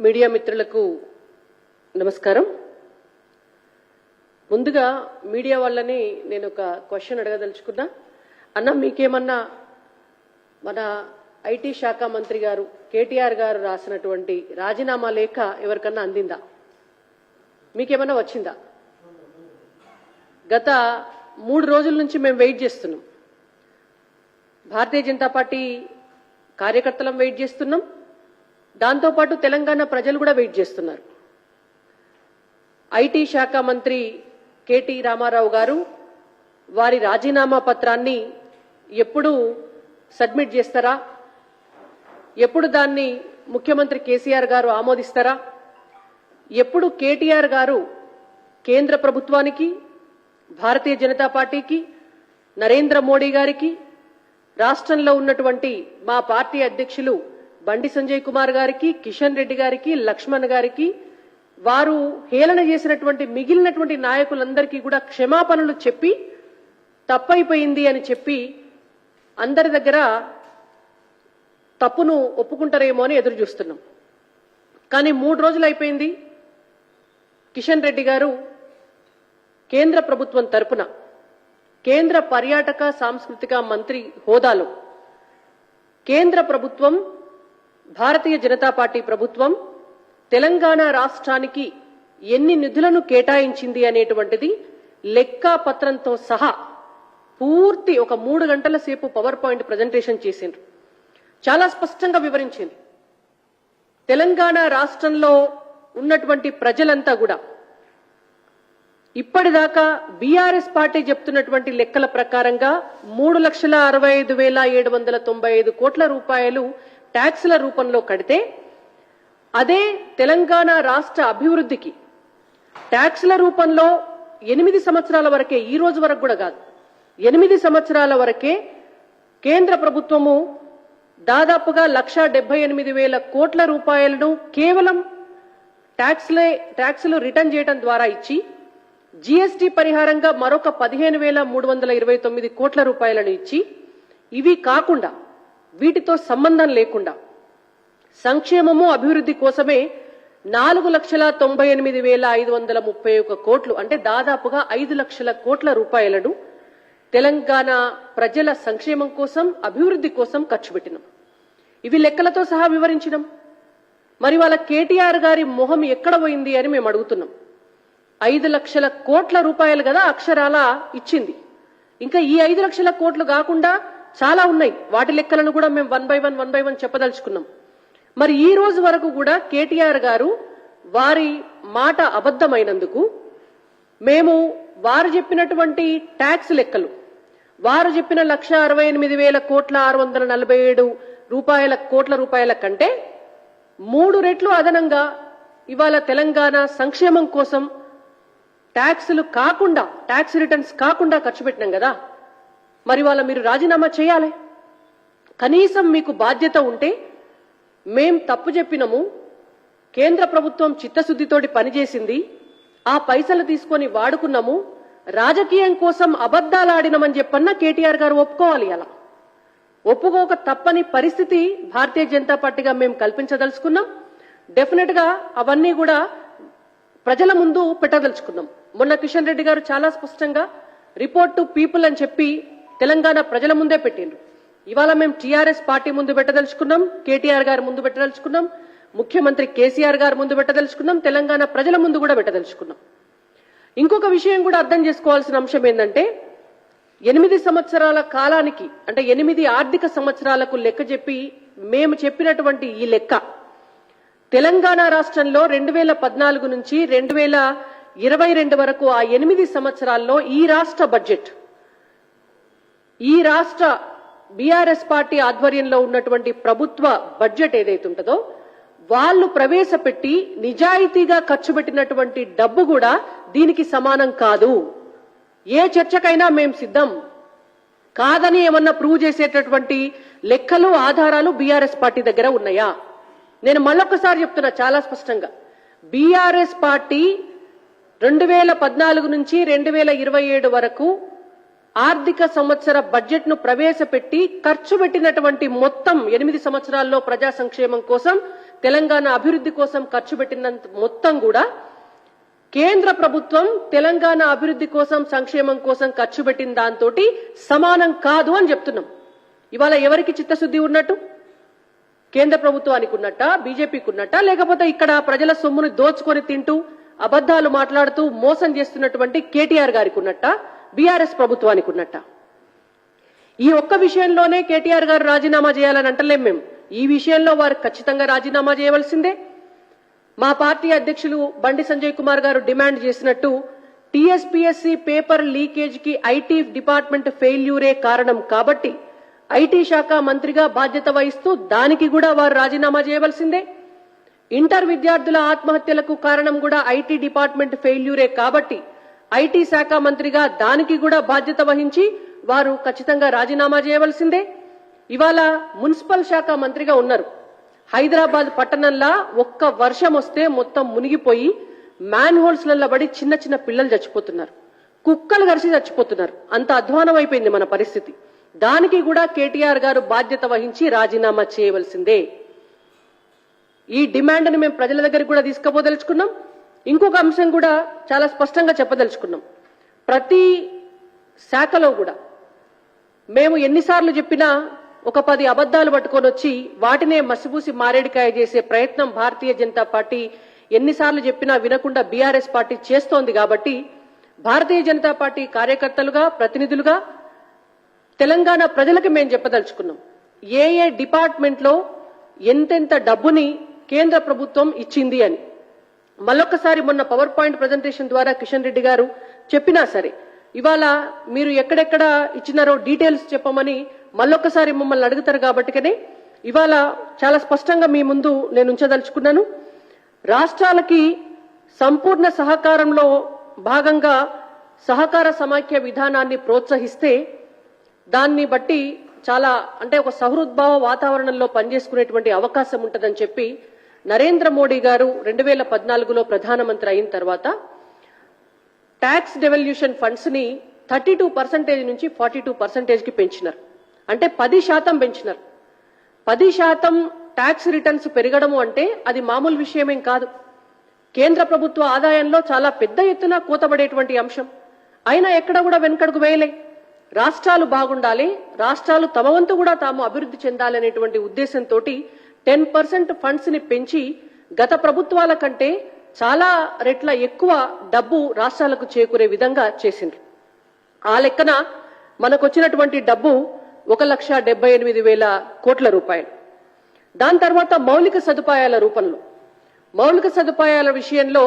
Media మిత్రులకు నమస్కారం. ముందుగా మీడియా వాళ్ళని నేను ఒక క్వశ్చన్ అడగదలుచుకున్నా. అన్న, మీకేమన్నా మన ఐటీ శాఖ మంత్రి గారు కేటీఆర్ గారు రాసినటువంటి రాజీనామా లేఖ ఎవరికన్నా అందిందా? మీకేమన్నా వచ్చిందా? గత 3 రోజుల నుంచి మేము వెయిట్ చేస్తున్నాం. భారతీయ జనతా పార్టీ కార్యకర్తలం వెయిట్ చేస్తున్నాం. దాంతోపాటు తెలంగాణ ప్రజలు కూడా వెయిట్ చేస్తున్నారు. ఐటీ శాఖ మంత్రి కేటీ రామారావు గారు వారి రాజీనామా పత్రాన్ని ఎప్పుడు సబ్మిట్ చేస్తారా? ఎప్పుడు దాన్ని ముఖ్యమంత్రి కేసీఆర్ గారు ఆమోదిస్తారా? ఎప్పుడు కేటీఆర్ గారు కేంద్ర ప్రభుత్వానికి, భారతీయ జనతా పార్టీకి, నరేంద్ర మోడీ గారికి, రాష్ట్రంలో ఉన్నటువంటి మా పార్టీ అధ్యక్షులు బండి సంజయ్ కుమార్ గారికి, కిషన్ రెడ్డి గారికి, లక్ష్మణ్ గారికి, వారు హేళన చేసినటువంటి మిగిలినటువంటి నాయకులందరికీ కూడా క్షమాపణలు చెప్పి తప్పైపోయింది అని చెప్పి అందరి దగ్గర తప్పును ఒప్పుకుంటారేమో అని ఎదురు చూస్తున్నాం. కానీ 3 రోజులు అయిపోయింది. కిషన్ రెడ్డి గారు కేంద్ర ప్రభుత్వం తరపున కేంద్ర పర్యాటక సాంస్కృతిక మంత్రి హోదాలో కేంద్ర ప్రభుత్వం, భారతీయ జనతా పార్టీ ప్రభుత్వం తెలంగాణ రాష్ట్రానికి ఎన్ని నిధులను కేటాయించింది అనేటువంటిది లెక్కా పత్రంతో సహా పూర్తి ఒక 3 గంటల సేపు పవర్ పాయింట్ ప్రజెంటేషన్ చేసిండ్రు. చాలా స్పష్టంగా వివరించింది. తెలంగాణ రాష్ట్రంలో ఉన్నటువంటి ప్రజలంతా కూడా ఇప్పటిదాకా బీఆర్ఎస్ పార్టీ చెప్తున్నటువంటి లెక్కల ప్రకారంగా 3,65,795 కోట్ల రూపాయలు ట్యాక్సుల రూపంలో కడితే, అదే తెలంగాణ రాష్ట్ర అభివృద్ధికి ట్యాక్సుల రూపంలో 8 సంవత్సరాల వరకే, ఈ రోజు వరకు కూడా కాదు, 8 సంవత్సరాల వరకే కేంద్ర ప్రభుత్వము దాదాపుగా 1,78,000 కోట్ల రూపాయలను కేవలం ట్యాక్సులు రిటర్న్ చేయడం ద్వారా ఇచ్చి, జీఎస్టీ పరిహారంగా మరొక 15,329 కోట్ల రూపాయలను ఇచ్చి, ఇవి కాకుండా వీటితో సంబంధం లేకుండా సంక్షేమము అభివృద్ధి కోసమే 4,98,531 కోట్లు, అంటే దాదాపుగా 5 లక్షల కోట్ల రూపాయలను తెలంగాణ ప్రజల సంక్షేమం కోసం, అభివృద్ధి కోసం ఖర్చు పెట్టినాం. ఇవి లెక్కలతో సహా వివరించినాం. మరి వాళ్ళ కేటీఆర్ గారి మొహం ఎక్కడ పోయింది అని మేము అడుగుతున్నాం. 5 లక్షల కోట్ల రూపాయలు కదా అక్షరాల ఇచ్చింది. ఇంకా ఈ 5 లక్షల కోట్లు కాకుండా చాలా ఉన్నాయి. వాటి లెక్కలను కూడా మేము వన్ బై వన్ చెప్పదలుచుకున్నాం. మరి ఈ రోజు వరకు కూడా కేటీఆర్ గారు వారి మాట అబద్ధమైనందుకు మేము వారు చెప్పినటువంటి ట్యాక్స్ లెక్కలు, వారు చెప్పిన 1,68,647 కోట్ల రూపాయల కంటే 3 రెట్లు అదనంగా ఇవాళ తెలంగాణ సంక్షేమం కోసం ట్యాక్సులు కాకుండా, ట్యాక్స్ రిటర్న్స్ కాకుండా ఖర్చు పెట్టినాం కదా. మరి వాళ్ళ మీరు రాజీనామా చేయాలి. కనీసం మీకు బాధ్యత ఉంటే, మేం తప్పు చెప్పినము, కేంద్ర ప్రభుత్వం చిత్తశుద్ధితోటి పనిచేసింది, ఆ పైసలు తీసుకొని వాడుకున్నాము, రాజకీయం కోసం అబద్ధాలు ఆడినమని చెప్పన్నా కేటీఆర్ గారు ఒప్పుకోవాలి. అలా ఒప్పుకోక తప్పని పరిస్థితి భారతీయ జనతా పార్టీగా మేము కల్పించదలుచుకున్నాం. డెఫినెట్ గా అవన్నీ కూడా ప్రజల ముందు పెట్టదలుచుకున్నాం. మొన్న కిషన్ రెడ్డి గారు చాలా స్పష్టంగా రిపోర్ట్ టు పీపుల్ అని చెప్పి తెలంగాణ ప్రజల ముందే పెట్టిండ్రు. ఇవాళ మేము టీఆర్ఎస్ పార్టీ ముందు పెట్టదలుచుకున్నాం, కేటీఆర్ గారి ముందు పెట్టదలుచుకున్నాం, ముఖ్యమంత్రి కేసీఆర్ గారి ముందు పెట్టదలుచుకున్నాం, తెలంగాణ ప్రజల ముందు కూడా పెట్టదలుచుకున్నాం. ఇంకొక విషయం కూడా అర్థం చేసుకోవాల్సిన అంశం ఏంటంటే, 8 సంవత్సరాల కాలానికి, అంటే 8 ఆర్థిక సంవత్సరాలకు లెక్క చెప్పి మేము చెప్పినటువంటి ఈ లెక్క తెలంగాణ రాష్ట్రంలో 2014 నుంచి 2022 వరకు ఆ 8 సంవత్సరాల్లో ఈ రాష్ట్ర బడ్జెట్, ఈ రాష్ట్ర బీఆర్ఎస్ పార్టీ ఆధ్వర్యంలో ఉన్నటువంటి ప్రభుత్వ బడ్జెట్ ఏదైతే ఉంటుందో వాళ్ళు ప్రవేశపెట్టి నిజాయితీగా ఖర్చు పెట్టినటువంటి డబ్బు కూడా దీనికి సమానం కాదు. ఏ చర్చకైనా మేం సిద్ధం. కాదని ఏమన్నా ప్రూవ్ చేసేటటువంటి లెక్కలు, ఆధారాలు బీఆర్ఎస్ పార్టీ దగ్గర ఉన్నాయా? నేను మళ్ళొక్కసారి చెప్తున్నా చాలా స్పష్టంగా, బీఆర్ఎస్ పార్టీ 2014 నుంచి 2027 వరకు ఆర్థిక సంవత్సర బడ్జెట్ ను ప్రవేశపెట్టి ఖర్చు పెట్టినటువంటి మొత్తం 8 సంవత్సరాల్లో ప్రజా సంక్షేమం కోసం తెలంగాణ అభివృద్ధి కోసం ఖర్చు పెట్టినంత మొత్తం కూడా కేంద్ర ప్రభుత్వం తెలంగాణ అభివృద్ధి కోసం సంక్షేమం కోసం ఖర్చు పెట్టిన దాంతోటి సమానం కాదు అని చెప్తున్నాం. ఇవాళ ఎవరికి చిత్తశుద్ధి ఉన్నట్టు? కేంద్ర ప్రభుత్వానికి ఉన్నట్ట, బీజేపీకి ఉన్నట్ట, లేకపోతే ఇక్కడ ప్రజల సొమ్మును దోచుకొని తింటూ అబద్ధాలు మాట్లాడుతూ మోసం చేస్తున్నటువంటి కేటీఆర్ గారికి ఉన్నట్ట, బీఆర్ఎస్ ప్రభుత్వానికి ఉన్నట్ట? ఈ ఒక్క విషయంలోనే కేటీఆర్ గారు రాజీనామా చేయాలని అంటలేం మేము. ఈ విషయంలో వారు ఖచ్చితంగా రాజీనామా చేయవలసిందే. మా పార్టీ అధ్యక్షులు బండి సంజయ్ కుమార్ గారు డిమాండ్ చేసినట్టు టీఎస్పీఎస్సీ పేపర్ లీకేజ్ కి ఐటీ డిపార్ట్మెంట్ ఫెయిల్యూరే కారణం కాబట్టి ఐటీ శాఖ మంత్రిగా బాధ్యత వహిస్తూ దానికి కూడా వారు రాజీనామా చేయవలసిందే. ఇంటర్ విద్యార్థుల ఆత్మహత్యలకు కారణం కూడా ఐటీ డిపార్ట్మెంట్ ఫెయిల్యూరే కాబట్టి ఐటీ శాఖ మంత్రిగా దానికి కూడా బాధ్యత వహించి వారు ఖచ్చితంగా రాజీనామా చేయవలసిందే. ఇవాళ మున్సిపల్ శాఖ మంత్రిగా ఉన్నారు. హైదరాబాద్ పట్టణంలో ఒక్క వర్షం వస్తే మొత్తం మునిగిపోయి మ్యాన్ హోల్స్లలో పడి చిన్న చిన్న పిల్లలు చచ్చిపోతున్నారు, కుక్కలు గరిచి చచ్చిపోతున్నారు. అంత అధ్వానం అయిపోయింది మన పరిస్థితి. దానికి కూడా కేటీఆర్ గారు బాధ్యత వహించి రాజీనామా చేయవలసిందే. ఈ డిమాండ్ని మేము ప్రజల దగ్గరికి కూడా తీసుకుపోదలుచుకున్నాం. ఇంకొక అంశం కూడా చాలా స్పష్టంగా చెప్పదలుచుకున్నాం. ప్రతి శాఖలో కూడా మేము ఎన్నిసార్లు చెప్పినా ఒక 10 అబద్ధాలు పట్టుకొని వచ్చి వాటినే మసిపూసి మారేడికాయ చేసే ప్రయత్నం భారతీయ జనతా పార్టీ ఎన్నిసార్లు చెప్పినా వినకుండా బీఆర్ఎస్ పార్టీ చేస్తోంది. కాబట్టి భారతీయ జనతా పార్టీ కార్యకర్తలుగా, ప్రతినిధులుగా తెలంగాణ ప్రజలకు మేము చెప్పదలుచుకున్నాం. ఏ ఏ డిపార్ట్మెంట్ లో ఎంతెంత డబ్బుని కేంద్ర ప్రభుత్వం ఇచ్చింది అని. మళ్ళొక్కసారి మొన్న పవర్ పాయింట్ ప్రజెంటేషన్ ద్వారా కిషన్ రెడ్డి గారు చెప్పినా సరే ఇవాళ మీరు ఎక్కడెక్కడ ఇచ్చినారో డీటెయిల్స్ చెప్పమని మళ్ళొక్కసారి మమ్మల్ని అడుగుతారు. కాబట్టికనే ఇవాళ చాలా స్పష్టంగా మీ ముందు నేను ఉంచదలుచుకున్నాను. రాష్ట్రాలకి సంపూర్ణ సహకారంలో భాగంగా సహకార సమాఖ్య విధానాన్ని ప్రోత్సహిస్తే దాన్ని బట్టి చాలా అంటే ఒక సహృద్భావ వాతావరణంలో పనిచేసుకునేటువంటి అవకాశం ఉంటుందని చెప్పి నరేంద్ర మోడీ గారు 2014లో ప్రధానమంత్రి అయిన తర్వాత ట్యాక్స్ డెవల్యూషన్ ఫండ్స్ ని 32% నుంచి 42% కి పెంచినారు. అంటే 10% పెంచినారు. 10% ట్యాక్స్ రిటర్న్స్ పెరగడము అంటే అది మామూలు విషయమేం కాదు. కేంద్ర ప్రభుత్వ ఆదాయంలో చాలా పెద్ద ఎత్తున కోతబడేటువంటి అంశం. అయినా ఎక్కడ కూడా వెనుకడుగు వేయలే. రాష్ట్రాలు బాగుండాలి, రాష్ట్రాలు తమ వంతు కూడా తాము అభివృద్ధి చెందాలనేటువంటి ఉద్దేశంతో 10% ఫండ్స్ ని పెంచి గత ప్రభుత్వాల కంటే చాలా రెట్ల ఎక్కువ డబ్బు రాష్ట్రాలకు చేకూరే విధంగా చేసిండ్రు. ఆ లెక్కన మనకొచ్చినటువంటి డబ్బు 1,78,000 కోట్ల రూపాయలు. దాని తర్వాత మౌలిక సదుపాయాల రూపంలో, మౌలిక సదుపాయాల విషయంలో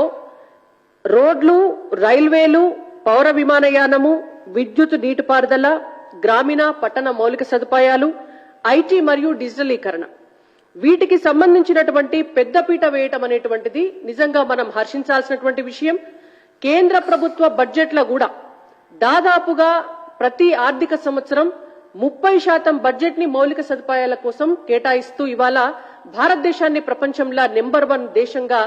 రోడ్లు, రైల్వేలు, పౌర విమానయానము, విద్యుత్, నీటిపారుదల, గ్రామీణ పట్టణ మౌలిక సదుపాయాలు, ఐటీ మరియు డిజిటలీకరణ, వీటికి సంబంధించినటువంటి పెద్దపీట వేయటం అనేటువంటిది నిజంగా మనం హర్షించాల్సినటువంటి విషయం. కేంద్ర ప్రభుత్వ బడ్జెట్లో కూడా దాదాపుగా ప్రతి ఆర్థిక సంవత్సరం 30% బడ్జెట్ ని మౌలిక సదుపాయాల కోసం కేటాయిస్తూ ఇవాళ భారతదేశాన్ని ప్రపంచంలో నెంబర్ 1 దేశంగా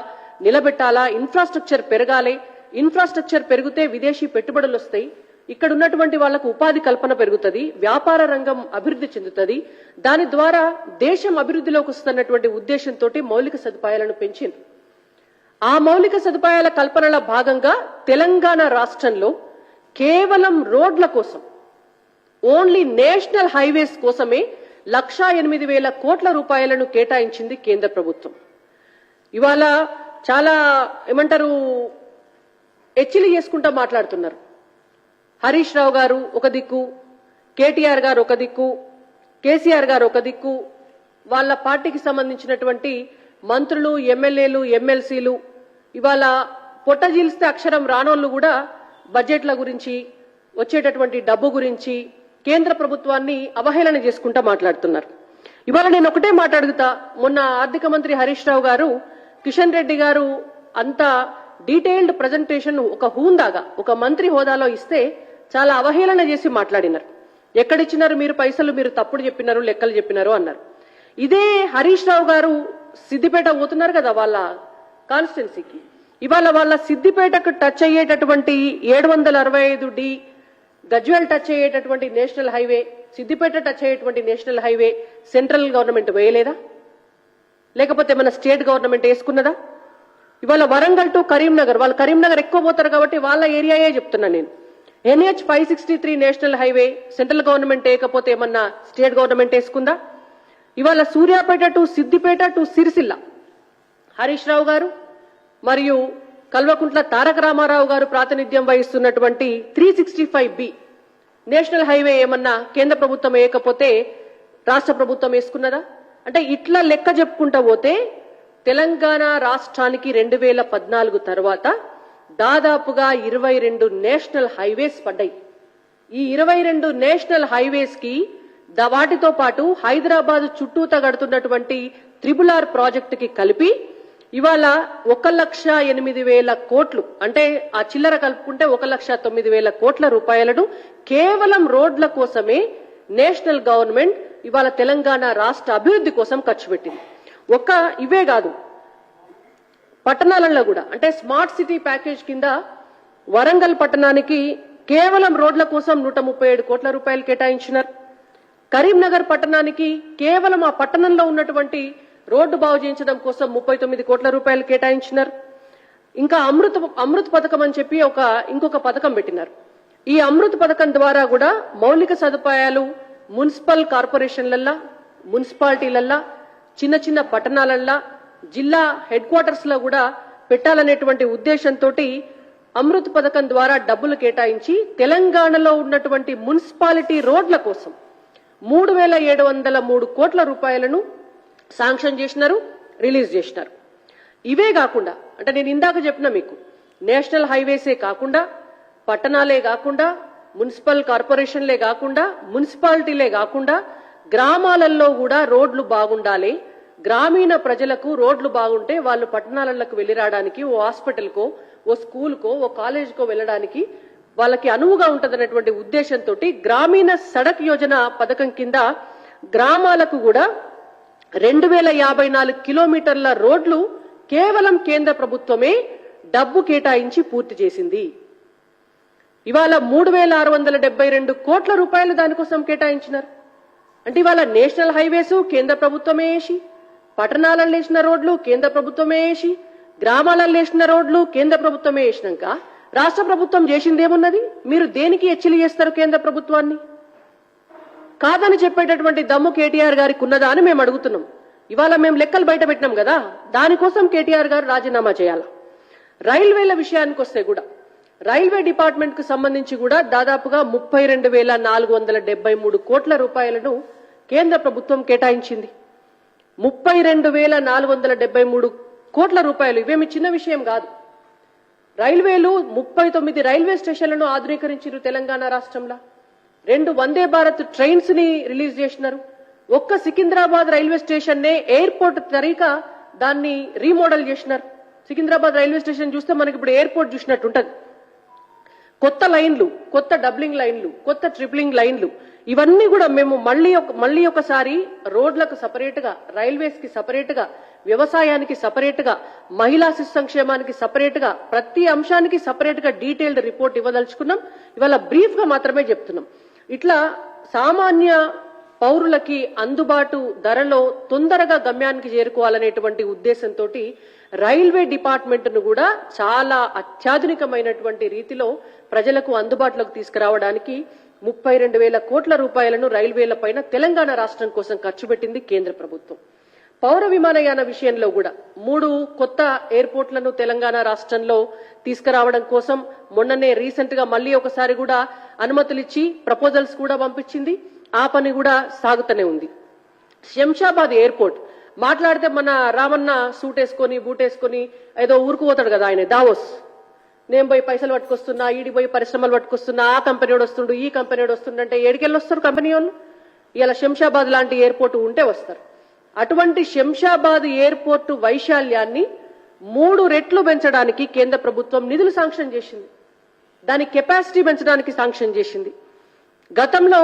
నిలబెట్టాలా, ఇన్ఫ్రాస్ట్రక్చర్ పెరగాలి. ఇన్ఫ్రాస్ట్రక్చర్ పెరిగితే విదేశీ పెట్టుబడులు వస్తాయి, ఇక్కడ ఉన్నటువంటి వాళ్లకు ఉపాధి కల్పన పెరుగుతుంది, వ్యాపార రంగం అభివృద్ధి చెందుతుంది. దాని ద్వారా దేశం అభివృద్ధిలోకి వస్తున్నటువంటి ఉద్దేశంతో మౌలిక సదుపాయాలను పెంచింది. ఆ మౌలిక సదుపాయాల కల్పనలో భాగంగా తెలంగాణ రాష్ట్రంలో కేవలం రోడ్ల కోసం, ఓన్లీ నేషనల్ హైవేస్ కోసమే 1,08,000 కోట్ల రూపాయలను కేటాయించింది కేంద్ర ప్రభుత్వం. ఇవాళ చాలా ఏమంటారు ఎచ్చిలి చేసుకుంటా మాట్లాడుతున్నారు. హరీష్ రావు గారు ఒక దిక్కు, కేటీఆర్ గారు ఒక దిక్కు, కేసీఆర్ గారు ఒక దిక్కు, వాళ్ళ పార్టీకి సంబంధించినటువంటి మంత్రులు, ఎమ్మెల్యేలు, ఎమ్మెల్సీలు ఇవాళ పొట్టజీల్స్తే అక్షరం రానోళ్లు కూడా బడ్జెట్ల గురించి, వచ్చేటటువంటి డబ్బు గురించి కేంద్ర ప్రభుత్వాన్ని అవహేళన చేసుకుంటా మాట్లాడుతున్నారు. ఇవాళ నేను ఒకటే మాట్లాడుగుతా. మొన్న ఆర్థిక మంత్రి హరీష్ రావు గారు, కిషన్ రెడ్డి గారు అంత డీటెయిల్డ్ ప్రజెంటేషన్ ఒక హూందాగా ఒక మంత్రి హోదాలో ఇస్తే చాలా అవహేళన చేసి మాట్లాడినారు. ఎక్కడిచ్చినారు మీరు పైసలు, మీరు తప్పుడు చెప్పినారు, లెక్కలు చెప్పినారు అన్నారు. ఇదే హరీష్ రావు గారు సిద్దిపేట పోతున్నారు కదా వాళ్ళ కాన్స్టిట్యున్సీకి. ఇవాళ వాళ్ళ సిద్దిపేటకు టచ్ అయ్యేటటువంటి 765D గజ్వేల్ టచ్ అయ్యేటటువంటి నేషనల్ హైవే, సిద్దిపేట టచ్ అయ్యేటువంటి నేషనల్ హైవే సెంట్రల్ గవర్నమెంట్ వేయలేదా? లేకపోతే మన స్టేట్ గవర్నమెంట్ వేసుకున్నదా? ఇవాళ వరంగల్ టు కరీంనగర్, వాళ్ళు కరీంనగర్ ఎక్కువ పోతారు కాబట్టి వాళ్ళ ఏరియాయే చెప్తున్నా నేను. NH 563 national highway central government వేయకపోతే ఏమన్నా స్టేట్ గవర్నమెంట్ వేసుకుందా? ఇవాళ సూర్యాపేట టు సిద్దిపేట టు సిరిసిల్ల హరీష్ రావు గారు మరియు కల్వకుంట్ల తారక రామారావు గారు ప్రాతినిధ్యం వహిస్తున్నటువంటి 365B నేషనల్ హైవే ఏమన్నా కేంద్ర ప్రభుత్వం వేయకపోతే రాష్ట్ర ప్రభుత్వం వేసుకున్నదా? అంటే ఇట్లా లెక్క చెప్పుకుంటా పోతే తెలంగాణ రాష్ట్రానికి 2014 తర్వాత దాదాపుగా 22 నేషనల్ హైవేస్ పడ్డాయి. ఈ 22 నేషనల్ హైవేస్ కి వాటితో పాటు హైదరాబాద్ చుట్టూతా గడుతున్నటువంటి RRR ప్రాజెక్టుకి కలిపి ఇవాళ 1,08,000 కోట్లు, అంటే ఆ చిల్లర కలుపుకుంటే 1,09,000 కోట్ల రూపాయలను కేవలం రోడ్ల కోసమే నేషనల్ గవర్నమెంట్ ఇవాళ తెలంగాణ రాష్ట్ర అభివృద్ధి కోసం ఖర్చు పెట్టింది. ఇవే కాదు, పట్టణాలలో కూడా అంటే స్మార్ట్ సిటీ ప్యాకేజ్ కింద వరంగల్ పట్టణానికి కేవలం రోడ్ల కోసం 137 కోట్ల రూపాయలు కేటాయించినారు. కరీంనగర్ పట్టణానికి కేవలం ఆ పట్టణంలో ఉన్నటువంటి రోడ్డు బాగు చేయించడం కోసం 39 కోట్ల రూపాయలు కేటాయించినారు. ఇంకా అమృత్ పథకం అని చెప్పి ఇంకొక పథకం పెట్టినారు. ఈ అమృత్ పథకం ద్వారా కూడా మౌలిక సదుపాయాలు మున్సిపల్ కార్పొరేషన్లల్లా, మున్సిపాలిటీలల్లా, చిన్న చిన్న పట్టణాలల్లా, జిల్లా హెడ్ క్వార్టర్స్ లో కూడా పెట్టాలనేటువంటి ఉద్దేశంతో అమృత్ పథకం ద్వారా డబ్బులు కేటాయించి తెలంగాణలో ఉన్నటువంటి మున్సిపాలిటీ రోడ్ల కోసం 3,703 కోట్ల రూపాయలను శాంక్షన్ చేసినారు, రిలీజ్ చేసినారు. ఇవే కాకుండా అంటే నేను ఇందాక చెప్పిన మీకు నేషనల్ హైవేసే కాకుండా, పట్టణాలే కాకుండా, మున్సిపల్ కార్పొరేషన్లే కాకుండా, మున్సిపాలిటీలే కాకుండా గ్రామాలలో కూడా రోడ్లు బాగుండాలి. గ్రామీణ ప్రజలకు రోడ్లు బాగుంటే వాళ్ళు పట్టణాలకు వెళ్లి రావడానికి, ఓ హాస్పిటల్కో, ఓ స్కూల్కో, ఓ కాలేజ్కో వెళ్ళడానికి వాళ్ళకి అనువుగా ఉంటదనేటువంటి ఉద్దేశంతో గ్రామీణ సడక్ యోజన పథకం కింద గ్రామాలకు కూడా 2,054 కిలోమీటర్ల రోడ్లు కేవలం కేంద్ర ప్రభుత్వమే డబ్బు కేటాయించి పూర్తి చేసింది. ఇవాళ 3,672 కోట్ల రూపాయలు దానికోసం కేటాయించినారు. అంటే ఇవాళ నేషనల్ హైవేస్ కేంద్ర ప్రభుత్వమే వేసి, పట్టణాలలో వేసిన రోడ్లు కేంద్ర ప్రభుత్వమే వేసి, గ్రామాలలో వేసిన రోడ్లు కేంద్ర ప్రభుత్వమే వేసినాక రాష్ట్ర ప్రభుత్వం చేసిందేమున్నది? మీరు దేనికి హెచ్చలి చేస్తారు కేంద్ర ప్రభుత్వాన్ని? కాదని చెప్పేటటువంటి దమ్ము కేటీఆర్ గారికి ఉన్నదా అని మేము అడుగుతున్నాం. ఇవాళ మేము లెక్కలు బయట పెట్టినాం కదా, దానికోసం కేటీఆర్ గారు రాజీనామా చేయాలా. రైల్వేల విషయానికి వస్తే కూడా రైల్వే డిపార్ట్మెంట్ కు సంబంధించి కూడా దాదాపుగా 32,473 కోట్ల రూపాయలను కేంద్ర ప్రభుత్వం కేటాయించింది. 32,473 కోట్ల రూపాయలు ఇవేమి చిన్న విషయం కాదు. రైల్వేలు 39 రైల్వే స్టేషన్లను ఆధునీకరించారు తెలంగాణ రాష్ట్రంలో. 2 వందే భారత్ ట్రైన్స్ ని రిలీజ్ చేసినారు. ఒక్క సికింద్రాబాద్ రైల్వే స్టేషన్ నే ఎయిర్పోర్ట్ తరీకా దాన్ని రీమోడల్ చేసినారు. సికింద్రాబాద్ రైల్వే స్టేషన్ చూస్తే మనకి ఇప్పుడు ఎయిర్పోర్ట్ చూసినట్టు ఉంటది. కొత్త లైన్లు, కొత్త డబ్లింగ్ లైన్లు, కొత్త ట్రిప్లింగ్ లైన్లు, ఇవన్నీ కూడా మేము మళ్ళీ ఒకసారి రోడ్లకు సపరేట్ గా, రైల్వేస్ కి సపరేట్ గా, వ్యవసాయానికి సపరేట్ గా, మహిళా శిశు సంక్షేమానికి సపరేట్ గా, ప్రతి అంశానికి సపరేట్ గా డీటెయిల్డ్ రిపోర్ట్ ఇవ్వదలుచుకున్నాం. ఇవాళ బ్రీఫ్ గా మాత్రమే చెప్తున్నాం. ఇట్లా సామాన్య పౌరులకి అందుబాటు ధరలో తొందరగా గమ్యానికి చేరుకోవాలనేటువంటి ఉద్దేశంతో రైల్వే డిపార్ట్మెంట్ ను కూడా చాలా అత్యాధునికమైనటువంటి రీతిలో ప్రజలకు అందుబాటులోకి తీసుకురావడానికి 32,000 కోట్ల రూపాయలను రైల్వేల పైన తెలంగాణ రాష్ట్రం కోసం ఖర్చు పెట్టింది కేంద్ర ప్రభుత్వం. పౌర విమానయాన విషయంలో కూడా 3 కొత్త ఎయిర్పోర్ట్లను తెలంగాణ రాష్ట్రంలో తీసుకురావడం కోసం మొన్ననే రీసెంట్ గా మళ్ళీ ఒకసారి కూడా అనుమతులు ఇచ్చి ప్రపోజల్స్ కూడా పంపించింది. ఆ పని కూడా సాగుతూనే ఉంది. శంషాబాద్ ఎయిర్పోర్ట్ మాట్లాడితే మన రామన్న సూట్ వేసుకొని బూట్ వేసుకొని ఏదో ఊరుకు పోతాడు కదా ఆయన, దావోస్, నేను పోయి పైసలు పట్టుకొస్తున్నా, ఈడి పోయి పరిశ్రమలు పట్టుకొస్తున్నా, ఆ కంపెనీ వస్తుండు, ఈ కంపెనీ వస్తుండంటే ఏడికెళ్ళి వస్తారు కంపెనీ వాళ్ళు? ఇలా శంషాబాద్ లాంటి ఎయిర్పోర్ట్ ఉంటే వస్తారు. అటువంటి శంషాబాద్ ఎయిర్పోర్టు వైశాల్యాన్ని 3 రెట్లు పెంచడానికి కేంద్ర ప్రభుత్వం నిధులు శాంక్షన్ చేసింది. దాని కెపాసిటీ పెంచడానికి శాంక్షన్ చేసింది. గతంలో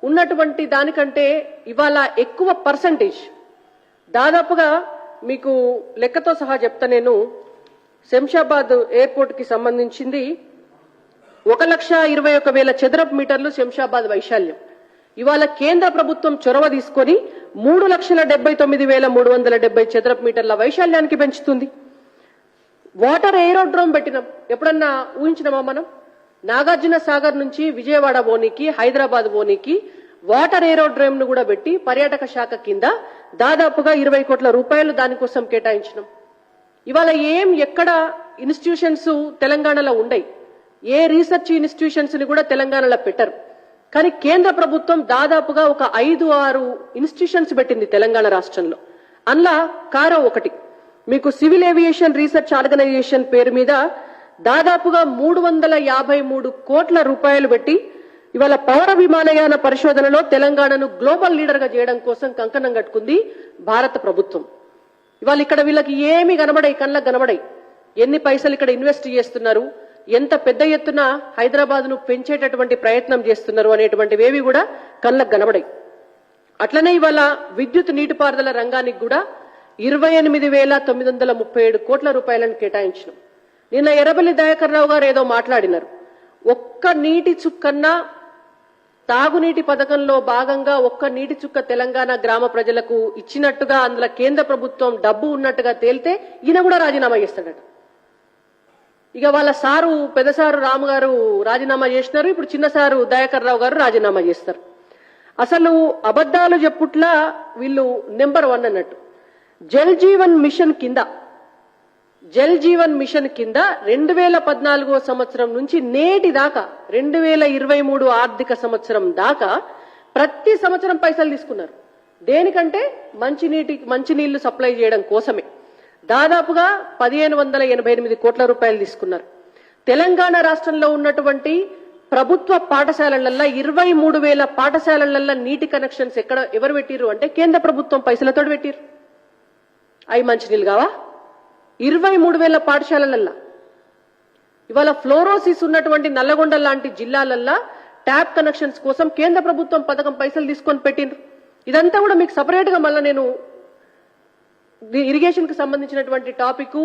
ఉన్నటువంటి దానికంటే ఇవాళ ఎక్కువ పర్సంటేజ్, దాదాపుగా మీకు లెక్కతో సహా చెప్తా నేను. శంషాబాద్ ఎయిర్పోర్ట్ కి సంబంధించింది 1,21,000 చదరపు మీటర్లు శంషాబాద్ వైశాల్యం. ఇవాళ కేంద్ర ప్రభుత్వం చొరవ తీసుకొని 3,79,370 చదరపు మీటర్ల వైశాల్యానికి పెంచుతుంది. వాటర్ ఏరోడ్రోమ్ పెట్టినాం. ఎప్పుడన్నా ఊహించినామా మనం? నాగార్జున సాగర్ నుంచి విజయవాడ పోనీకి, హైదరాబాద్ పోనీకి వాటర్ ఏరోడ్రోమ్ ను కూడా పెట్టి పర్యాటక శాఖ కింద దాదాపుగా 20 కోట్ల రూపాయలు దానికోసం కేటాయించినాం. ఇవాళ ఎక్కడ ఇన్స్టిట్యూషన్స్ తెలంగాణలో ఉండయి, ఏ రీసెర్చ్ ఇన్స్టిట్యూషన్స్ ని కూడా తెలంగాణలో పెట్టరు. కానీ కేంద్ర ప్రభుత్వం దాదాపుగా ఒక 5-6 ఇన్స్టిట్యూషన్స్ పెట్టింది తెలంగాణ రాష్ట్రంలో. అందులో కారో ఒకటి. మీకు సివిల్ ఏవియేషన్ రీసెర్చ్ ఆర్గనైజేషన్ పేరు మీద దాదాపుగా 353 కోట్ల రూపాయలు పెట్టి ఇవాళ పౌర విమానయాన పరిశోధనలో తెలంగాణను గ్లోబల్ లీడర్ గా చేయడం కోసం కంకణం కట్టుకుంది భారత ప్రభుత్వం. ఇవాళ ఇక్కడ వీళ్ళకి ఏమి కనబడాయి, కళ్ళకు కనబడాయి. ఎన్ని పైసలు ఇక్కడ ఇన్వెస్ట్ చేస్తున్నారు, ఎంత పెద్ద ఎత్తున హైదరాబాద్ ను పెంచేటటువంటి ప్రయత్నం చేస్తున్నారు అనేటువంటివేవి కూడా కళ్ళకు కనబడాయి. అట్లనే ఇవాళ విద్యుత్ నీటిపారుదల రంగానికి కూడా 28,937 కోట్ల రూపాయలను కేటాయించినాం. నిన్న ఎర్రబెల్లి దయాకర్ రావు గారు ఏదో మాట్లాడినారు. ఒక్క నీటి చుక్కన్నా తాగునీటి పథకంలో భాగంగా ఒక్క నీటి చుక్క తెలంగాణ గ్రామ ప్రజలకు ఇచ్చినట్టుగా అందులో కేంద్ర ప్రభుత్వం డబ్బు ఉన్నట్టుగా తేలితే ఈయన కూడా రాజీనామా చేస్తాడట. ఇక వాళ్ళ సారు పెద్దసారు రాము గారు రాజీనామా చేసినారు. ఇప్పుడు చిన్న సారు దయాకర్ రావు గారు రాజీనామా చేస్తారు. అసలు అబద్ధాలు చెప్పుట్లా వీళ్ళు నెంబర్ 1 అన్నట్టు. జల్ జీవన్ మిషన్ కింద 2014 సంవత్సరం నుంచి నేటి దాకా 2023 ఆర్థిక సంవత్సరం దాకా ప్రతి సంవత్సరం పైసలు తీసుకున్నారు. దేనికంటే మంచినీళ్లు సప్లై చేయడం కోసమే. దాదాపుగా 1,588 కోట్ల రూపాయలు తీసుకున్నారు. తెలంగాణ రాష్ట్రంలో ఉన్నటువంటి ప్రభుత్వ పాఠశాలలల్లో 23,000 పాఠశాలలల్లో నీటి కనెక్షన్స్ ఎవరు పెట్టిరు అంటే కేంద్ర ప్రభుత్వం పైసలతో పెట్టిరు. అవి మంచినీళ్ళు కావా? 23,000 పాఠశాలలల్లా. ఇవాళ ఫ్లోరోసిస్ ఉన్నటువంటి నల్లగొండ లాంటి జిల్లాలల్లా ట్యాప్ కనెక్షన్స్ కోసం కేంద్ర ప్రభుత్వం పథకం పైసలు తీసుకొని పెట్టిండ్రు. ఇదంతా కూడా మీకు సపరేట్ గా మళ్ళీ నేను ఇరిగేషన్ కి సంబంధించినటువంటి టాపిక్,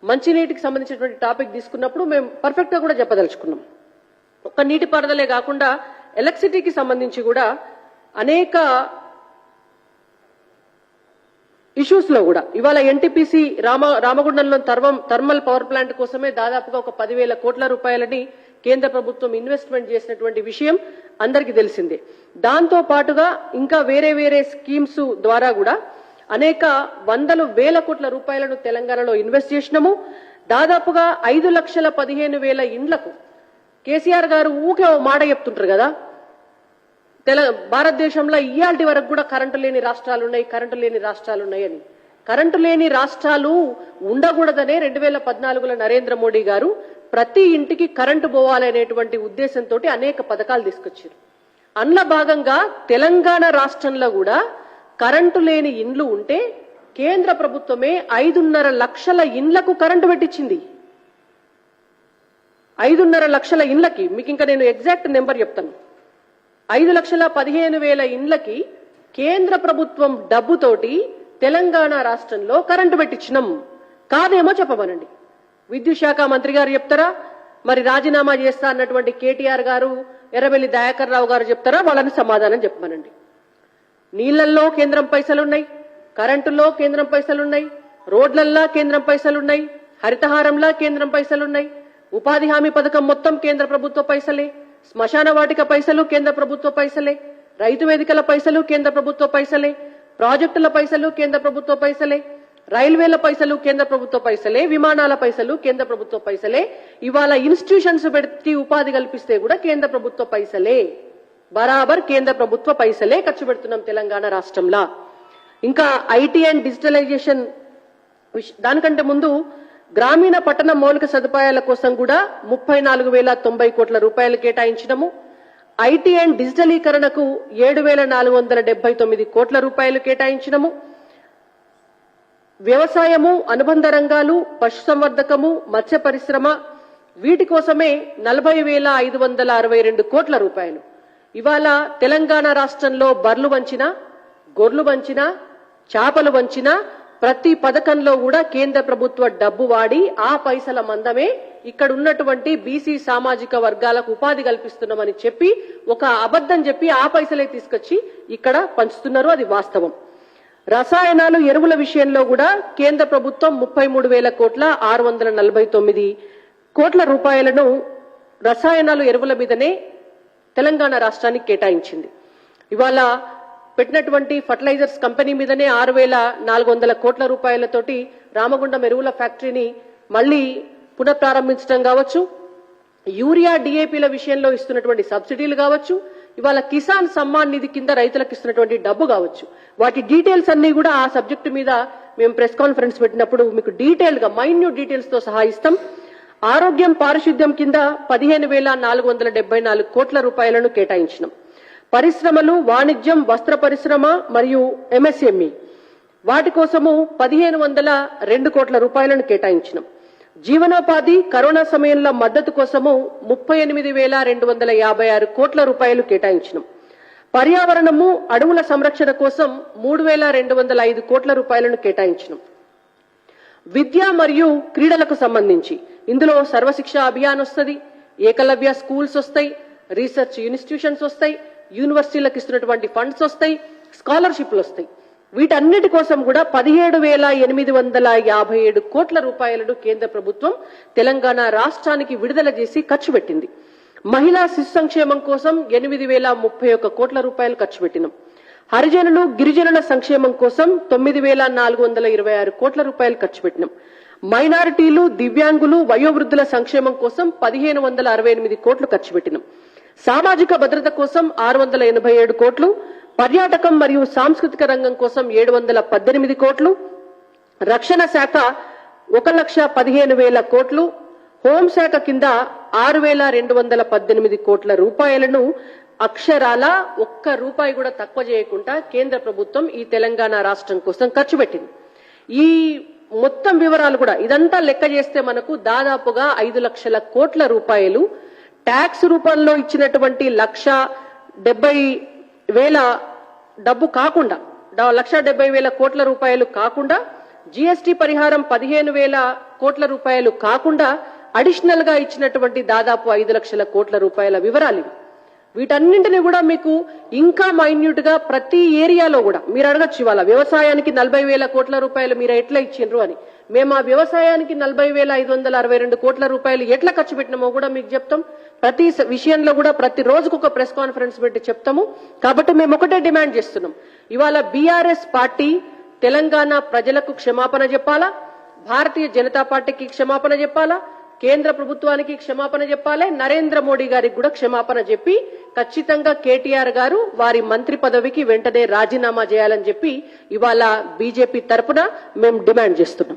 మంచినీటికి సంబంధించినటువంటి టాపిక్ తీసుకున్నప్పుడు మేము పర్ఫెక్ట్ గా కూడా చెప్పదలుచుకున్నాం. ఒక్క నీటిపారుదలే కాకుండా ఎలక్ట్రిసిటీకి సంబంధించి కూడా అనేక ఇష్యూస్ లో కూడా ఇవాళ ఎన్టీపీసీ రామగుండంలో థర్మల్ పవర్ ప్లాంట్ కోసమే దాదాపుగా ఒక 10,000 కోట్ల రూపాయలని కేంద్ర ప్రభుత్వం ఇన్వెస్ట్మెంట్ చేసినటువంటి విషయం అందరికీ తెలిసిందే. దాంతో పాటుగా ఇంకా వేరే స్కీమ్స్ ద్వారా కూడా అనేక వందలు వేల కోట్ల రూపాయలను తెలంగాణలో ఇన్వెస్ట్ చేసినాము. దాదాపుగా 5,15,000 ఇండ్లకు కేసీఆర్ గారు ఊకే మాట చెప్తుంటారు కదా, భారతదేశంలో ఇయాల్టి వరకు కూడా కరెంటు లేని రాష్ట్రాలున్నాయి అని. కరెంటు లేని రాష్ట్రాలు ఉండకూడదనే 2014లో నరేంద్ర మోడీ గారు ప్రతి ఇంటికి కరెంటు పోవాలనేటువంటి ఉద్దేశంతో అనేక పథకాలు తీసుకొచ్చారు. అందులో భాగంగా తెలంగాణ రాష్ట్రంలో కూడా కరెంటు లేని ఇండ్లు ఉంటే కేంద్ర ప్రభుత్వమే 5.5 లక్షల ఇండ్లకు కరెంటు పెట్టించింది. 5.5 లక్షల ఇండ్లకి మీకు ఇంకా నేను ఎగ్జాక్ట్ నెంబర్ చెప్తాను. 5,15,000 ఇండ్లకి కేంద్ర ప్రభుత్వం డబ్బుతోటి తెలంగాణ రాష్ట్రంలో కరెంటు పెట్టించినాం. కాదేమో చెప్పమనండి. విద్యుత్ శాఖ మంత్రి గారు చెప్తారా, మరి రాజీనామా చేస్తా అన్నటువంటి కేటీఆర్ గారు, ఎర్రబెల్లి దయాకర్ రావు గారు చెప్తారా? వాళ్ళని సమాధానం చెప్పమనండి. నీళ్లల్లో కేంద్రం పైసలున్నాయి, కరెంటులో కేంద్రం పైసలున్నాయి, రోడ్లల్లా కేంద్రం పైసలున్నాయి, హరితహారంలా కేంద్రం పైసలున్నాయి, ఉపాధి హామీ పథకం మొత్తం కేంద్ర ప్రభుత్వ పైసలే, శ్మశాన వాటిక పైసలు కేంద్ర ప్రభుత్వ పైసలే, రైతు వేదికల పైసలు కేంద్ర ప్రభుత్వ పైసలే, ప్రాజెక్టుల పైసలు కేంద్ర ప్రభుత్వ పైసలే, రైల్వేల పైసలు కేంద్ర ప్రభుత్వ పైసలే, విమానాల పైసలు కేంద్ర ప్రభుత్వ పైసలే. ఇవాళ ఇన్స్టిట్యూషన్స్ పెట్టి ఉపాధి కల్పిస్తే కూడా కేంద్ర ప్రభుత్వ పైసలే. బరాబర్ కేంద్ర ప్రభుత్వ పైసలే ఖర్చు పెడుతున్నాం తెలంగాణ రాష్ట్రంలో. ఇంకా ఐటీ అండ్ డిజిటలైజేషన్ దానికంటే ముందు గ్రామీణ పట్టణ మౌలిక సదుపాయాల కోసం కూడా 34,090 కోట్ల రూపాయలు కేటాయించినము. ఐటీ అండ్ డిజిటలీకరణకు 7,479 కోట్ల రూపాయలు కేటాయించినము. వ్యవసాయము, అనుబంధ రంగాలు, పశుసంవర్ధకము, మత్స్య పరిశ్రమ వీటి కోసమే 40,562 కోట్ల రూపాయలు. ఇవాళ తెలంగాణ రాష్ట్రంలో బర్లు వంచినా, గొర్రెలు వంచినా, చేపలు వంచినా ప్రతి పథకంలో కూడా కేంద్ర ప్రభుత్వ డబ్బు వాడి ఆ పైసల మందమే ఇక్కడ ఉన్నటువంటి బీసీ సామాజిక వర్గాలకు ఉపాధి కల్పిస్తున్నామని చెప్పి ఒక అబద్ధం చెప్పి ఆ పైసలే తీసుకొచ్చి ఇక్కడ పంచుతున్నారు. అది వాస్తవం. రసాయనాలు ఎరువుల విషయంలో కూడా కేంద్ర ప్రభుత్వం 33,000 కోట్ల 649 కోట్ల రూపాయలను రసాయనాలు ఎరువుల మీదనే తెలంగాణ రాష్ట్రానికి కేటాయించింది. ఇవాళ పెట్టినటువంటి ఫర్టిలైజర్స్ కంపెనీ మీదనే 6,400 కోట్ల రూపాయలతోటి రామగుండం ఎరువుల ఫ్యాక్టరీని మళ్లీ పునఃప్రారంభించడం కావచ్చు, యూరియా డిఏపీల విషయంలో ఇస్తున్నటువంటి సబ్సిడీలు కావచ్చు, ఇవాళ కిసాన్ సమ్మాన్ నిధి కింద రైతులకు ఇస్తున్నటువంటి డబ్బు కావచ్చు, వాటి డీటెయిల్స్ అన్ని కూడా ఆ సబ్జెక్టు మీద మేము ప్రెస్ కాన్ఫరెన్స్ పెట్టినప్పుడు మీకు డీటెయిల్ గా మైన్యూట్ డీటెయిల్స్ తో సహా ఇస్తాం. ఆరోగ్యం పారిశుద్ధ్యం కింద 15,474 కోట్ల రూపాయలను కేటాయించినాం. పరిశ్రమలు, వాణిజ్యం, వస్త్ర పరిశ్రమ మరియు ఎంఎస్ఎంఈ వాటి కోసము 1,502 కోట్ల రూపాయలను కేటాయించినాం. జీవనోపాధి, కరోనా సమయంలో మద్దతు కోసము 38,256 కోట్ల రూపాయలు కేటాయించినాం. పర్యావరణము, అడవుల సంరక్షణ కోసం 3,205 కోట్ల రూపాయలను కేటాయించినాం. విద్య మరియు క్రీడలకు సంబంధించి ఇందులో సర్వశిక్ష అభియాన్ వస్తుంది, ఏకలవ్య స్కూల్స్ వస్తాయి, రీసెర్చ్ ఇన్స్టిట్యూషన్స్ వస్తాయి, యూనివర్సిటీలకు ఇస్తున్నటువంటి ఫండ్స్ వస్తాయి, స్కాలర్షిప్లు వస్తాయి. వీటన్నిటి కోసం కూడా 17,857 కోట్ల రూపాయలను కేంద్ర ప్రభుత్వం తెలంగాణ రాష్ట్రానికి విడుదల చేసి ఖర్చు పెట్టింది. మహిళా శిశు సంక్షేమం కోసం 8,031 కోట్ల రూపాయలు ఖర్చు పెట్టినాం. హరిజనులు, గిరిజనుల సంక్షేమం కోసం 9,426 కోట్ల రూపాయలు ఖర్చు పెట్టినాం. మైనారిటీలు, దివ్యాంగులు, వయోవృద్ధుల సంక్షేమం కోసం 1,568 కోట్లు ఖర్చు పెట్టినాం. సామాజిక భద్రత కోసం 687 కోట్లు, పర్యాటకం మరియు సాంస్కృతిక రంగం కోసం 718 కోట్లు, రక్షణ శాఖ 1,15,000 కోట్లు, హోంశాఖ కింద 6,218 కోట్ల రూపాయలను అక్షరాల ఒక్క రూపాయి కూడా తక్కువ చేయకుండా కేంద్ర ప్రభుత్వం ఈ తెలంగాణ రాష్ట్రం కోసం ఖర్చు పెట్టింది. ఈ మొత్తం వివరాలు కూడా ఇదంతా లెక్క చేస్తే మనకు దాదాపుగా 5 లక్షల కోట్ల రూపాయలు ట్యాక్స్ రూపంలో ఇచ్చినటువంటి 1,70,000 డబ్బు కాకుండా 1,70,000 కోట్ల రూపాయలు కాకుండా, జీఎస్టీ పరిహారం 15,000 కోట్ల రూపాయలు కాకుండా అడిషనల్ గా ఇచ్చినటువంటి దాదాపు 5 లక్షల కోట్ల రూపాయల వివరాలు ఇవి. వీటన్నింటినీ కూడా మీకు ఇంకా మైన్యూట్ గా ప్రతి ఏరియాలో కూడా మీరు అడగచ్చు, ఇవాళ వ్యవసాయానికి 40,000 కోట్ల రూపాయలు మీరు ఎట్లా ఇచ్చిండ్రు అని. మేము ఆ వ్యవసాయానికి 40,562 కోట్ల రూపాయలు ఎట్లా ఖర్చు పెట్టినామో కూడా మీకు చెప్తాం. ప్రతి విషయంలో కూడా ప్రతి రోజుకు ఒక ప్రెస్ కాన్ఫరెన్స్ పెట్టి చెప్తాము. కాబట్టి మేము ఒకటే డిమాండ్ చేస్తున్నాం, ఇవాళ బీఆర్ఎస్ పార్టీ తెలంగాణ ప్రజలకు క్షమాపణ చెప్పాలా, భారతీయ జనతా పార్టీకి క్షమాపణ చెప్పాలా, కేంద్ర ప్రభుత్వానికి క్షమాపణ చెప్పాలి, నరేంద్ర మోడీ గారికి కూడా క్షమాపణ చెప్పి ఖచ్చితంగా కేటీఆర్ గారు వారి మంత్రి పదవికి వెంటనే రాజీనామా చేయాలని చెప్పి ఇవాళ బీజేపీ తరపున మేము డిమాండ్ చేస్తున్నాం.